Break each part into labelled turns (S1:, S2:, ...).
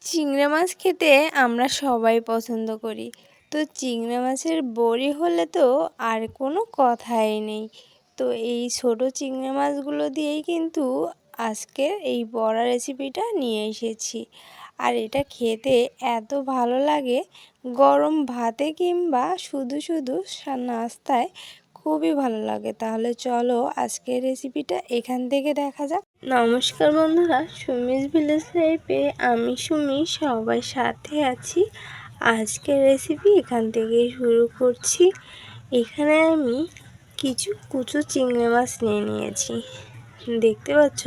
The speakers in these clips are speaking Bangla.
S1: চিংড়ি মাছ খেতে আমরা সবাই পছন্দ করি। তো চিংড়ি মাছের বড়ি হলে তো আর কোনো কথাই নেই। তো এই ছোট চিংড়ি মাছগুলো দিয়েই কিন্তু আজকের এই বড়া রেসিপিটা নিয়ে এসেছি। আর এটা খেতে এত ভালো লাগে, গরম ভাতে কিংবা শুধু শুধু নাস্তায় খুবই ভালো লাগে। তাহলে চলো আজকের রেসিপিটা এখান থেকে দেখা যাক। নমস্কার বন্ধুরা, সুমিস ভিলেজ লাইফে আমি সুমি সবাই সাথে আছি। আজকের রেসিপি এখান থেকে শুরু করছি। এখানে আমি কিছু কুচো চিংড়ি মাছ নিয়ে নিয়েছি। দেখতে পাচ্ছ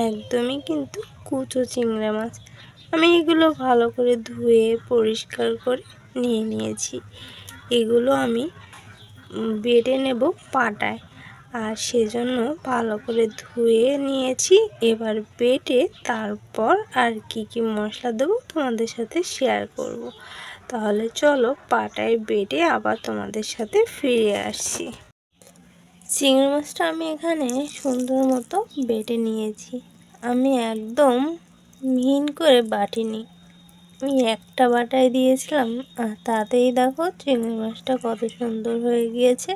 S1: একদমই কিন্তু কুচো চিংড়ি মাছ। আমি এগুলো ভালো করে ধুয়ে পরিষ্কার করে নিয়ে নিয়েছি। এগুলো আমি বেটে নেব পাটায়, আর সেজন্য ভালো করে ধুয়ে নিয়েছি। এবার বেটে তারপর আর কি মশলা দেবো তোমাদের সাথে শেয়ার করব। তাহলে চলো পাটায় বেটে আবার তোমাদের সাথে ফিরে আসছি। চিংড়ি মাছটা আমি এখানে সুন্দর মতো বেটে নিয়েছি। আমি একদম মিহিন করে বাটিনি, আমি একটা বাটায় দিয়েছিলাম, আর তাতেই দেখো চিংড়ি মাছটা কত সুন্দর হয়ে গিয়েছে।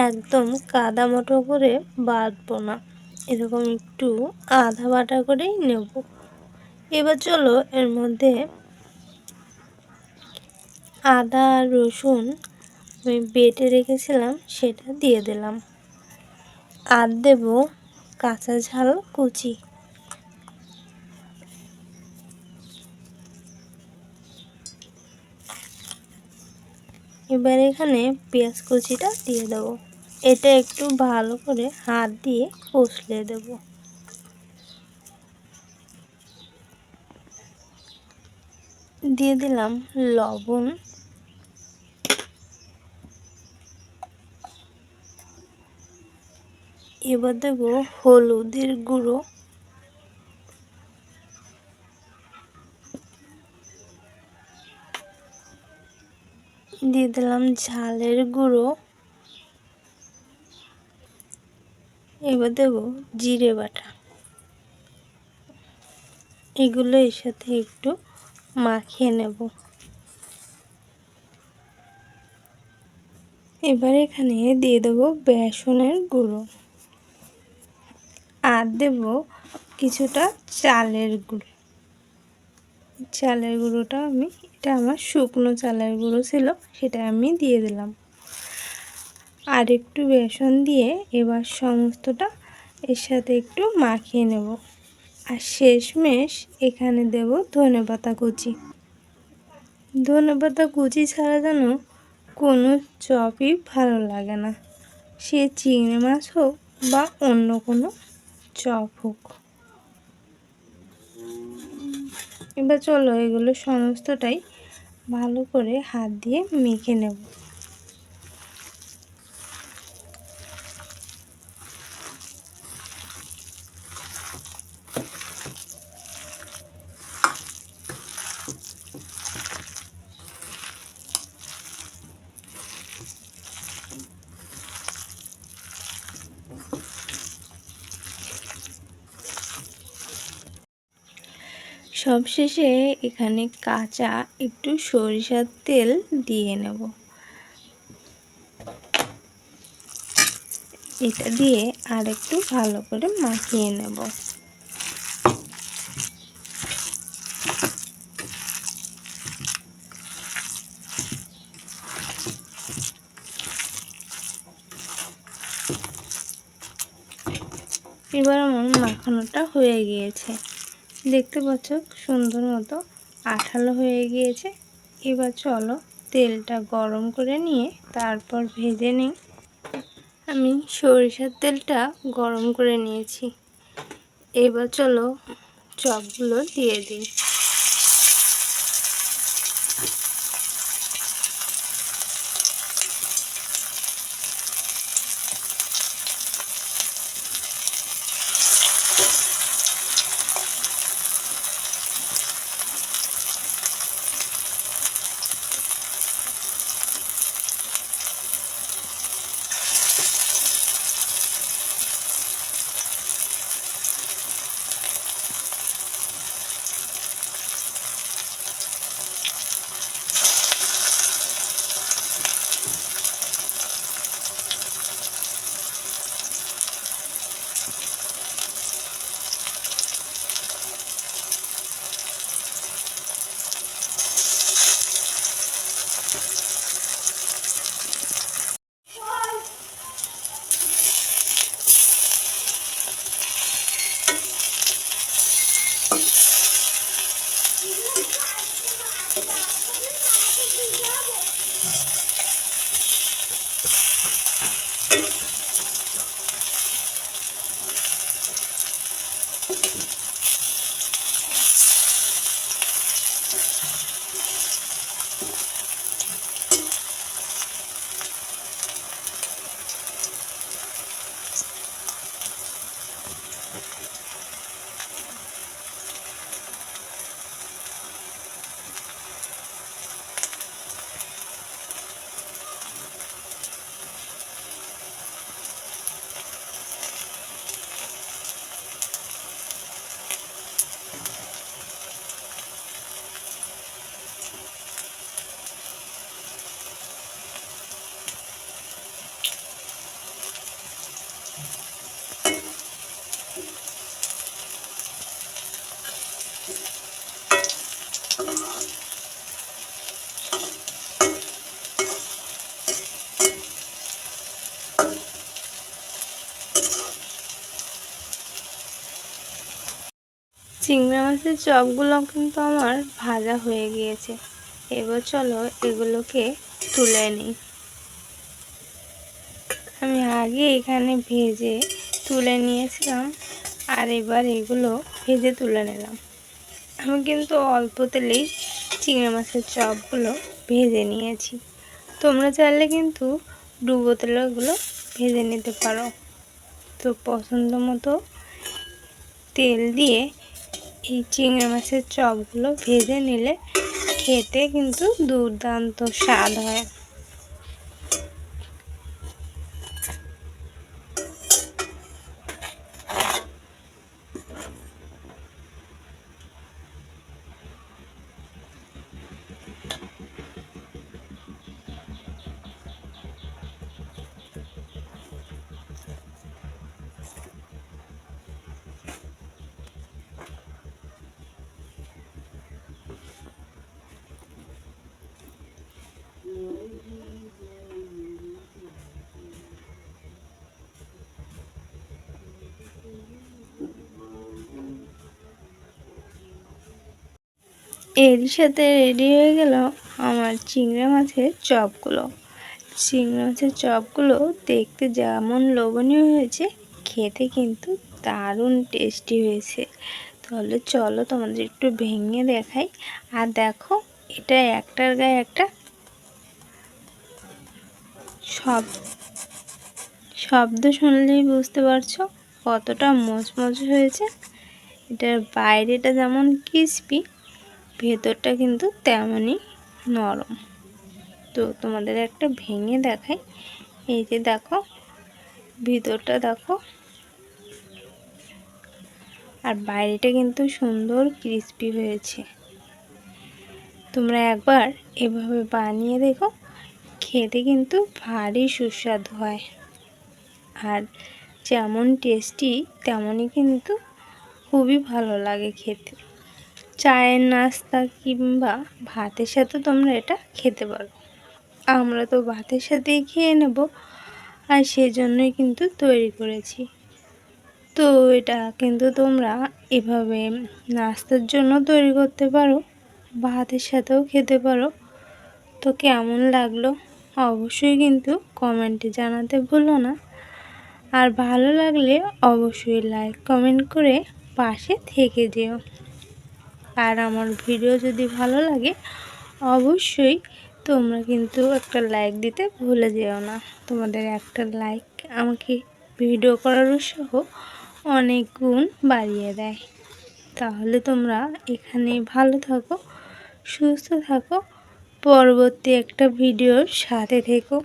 S1: একদম কাদা মতো করে বাটবো না, এরকম একটু আধা বাটা করেই নেব। এবার চলো এর মধ্যে আদা রসুন আমি বেটে রেখেছিলাম সেটা দিয়ে দিলাম, আর দেব কাঁচা ঝাল কুচি। এবার এখানে পেঁয়াজ কুচিটা দিয়ে দেবো। এটা একটু ভালো করে হাত দিয়ে কষলে দেব। দিয়ে দিলাম লবণ, এবার দেব হলুদের গুঁড়ো, দিয়ে দিলাম ঝালের গুঁড়ো, এবার দেব জিরে বাটা। এগুলো এর সাথে একটু মাখিয়ে নেব। এবার এখানে দিয়ে দেব বেসনের গুঁড়ো, আর দেব কিছুটা চালের গুঁড়ো। চালের গুঁড়োটা এটা আমার শুকনো চালের গুঁড়ো ছিল, সেটা আমি দিয়ে দিলাম। আর একটু বেসন দিয়ে এবার সমস্তটা এর সাথে একটু মাখিয়ে নেব। আর শেষমেশ এখানে দেব ধনেপাতা কুচি। ধনেপাতা কুচি ছাড়া যেন কোনো চপই ভালো লাগে না, সে চিংড়ি মাছ হোক বা অন্য কোনো চপ হোক। এবার চলো এগুলো সমস্তটাই ভালো করে হাত দিয়ে মেখে নেব। সবশেষে এখানে কাঁচা একটু সরিষার তেল দিয়ে নেব। এটা দিয়ে আর একটু ভালো করে মাখিয়ে নেব। এবার আমার মাখানোটা হয়ে গিয়েছে, দেখতে পাচ্ছ সুন্দর মতো আঠালো হয়ে গিয়েছে। এবার চলো তেলটা গরম করে নিয়ে তারপর ভেজে নিই। আমি সরিষার তেলটা গরম করে নিয়েছি। এবার চলো চপগুলো দিয়ে দিই। চিংড়ি মাছের চপগুলো কিন্তু আমার ভাজা হয়ে গিয়েছে। এবার চলো এগুলোকে তুলে নিই। আমি আগে এখানে ভেজে তুলে নিয়েছিলাম, আর এবার এগুলো ভেজে তুলে নিলাম। আমি কিন্তু অল্প তেলেই চিংড়ি মাছের চপগুলো ভেজে নিয়েছি। তোমরা চাইলে কিন্তু ডুবো তেলে এগুলো ভেজে নিতে পারো। তো পছন্দ মতো তেল দিয়ে এই চিংড়ি মাছের চপগুলো ভেজে নিলে খেতে কিন্তু দুর্দান্ত স্বাদ হয়। এরই সাথে রেডি হয়ে গেল আমার চিংড়ি মাছের চপগুলো। চিংড়ি মাছের চপগুলো দেখতে যেমন লোভনীয় হয়েছে, খেতে কিন্তু দারুণ টেস্টি হয়েছে। তাহলে চলো তোমাদের একটু ভেঙে দেখাই। আর দেখো, এটা একটার গায়ে একটা শব্দ শুনলেই বুঝতে পারছো কতটা মচমচে হয়েছে। এটার বাইরেটা যেমন ক্রিস্পি, ভেতরটা কিন্তু তেমনই নরম। তো তোমাদের একটা ভেঙে দেখাই। এই যে দেখো, ভিতরটা দেখো, আর বাইরেটা কিন্তু সুন্দর ক্রিস্পি হয়েছে। তোমরা একবার এভাবে বানিয়ে দেখো, খেতে কিন্তু ভারী সুস্বাদু হয়। আর যেমন টেস্টি তেমনই কিন্তু খুবই ভালো লাগে খেতে। চায়ের নাস্তা কিংবা ভাতের সাথে তোমরা এটা খেতে পারো। আমরা তো ভাতের সাথেই খেয়ে নেব, আর সেজন্যই কিন্তু তৈরি করেছি। তো এটা কিন্তু তোমরা এভাবে নাস্তার জন্য তৈরি করতে পারো, ভাতের সাথেও খেতে পারো। তো কেমন লাগলো অবশ্যই কিন্তু কমেন্টে জানাতে ভুলো না। আর ভালো লাগলে অবশ্যই লাইক কমেন্ট করে পাশে থেকে যেও। আর আমার ভিডিও যদি ভালো লাগে অবশ্যই তোমরা কিন্তু একটা লাইক দিতে ভুলে যেও না। তোমাদের একটা লাইক আমাকে ভিডিও করার উৎসাহ অনেক গুণ বাড়িয়ে দেয়। তাহলে তোমরা এখানে ভালো থাকো, সুস্থ থাকো, পরবর্তী একটা ভিডিওর সাথে থেকো।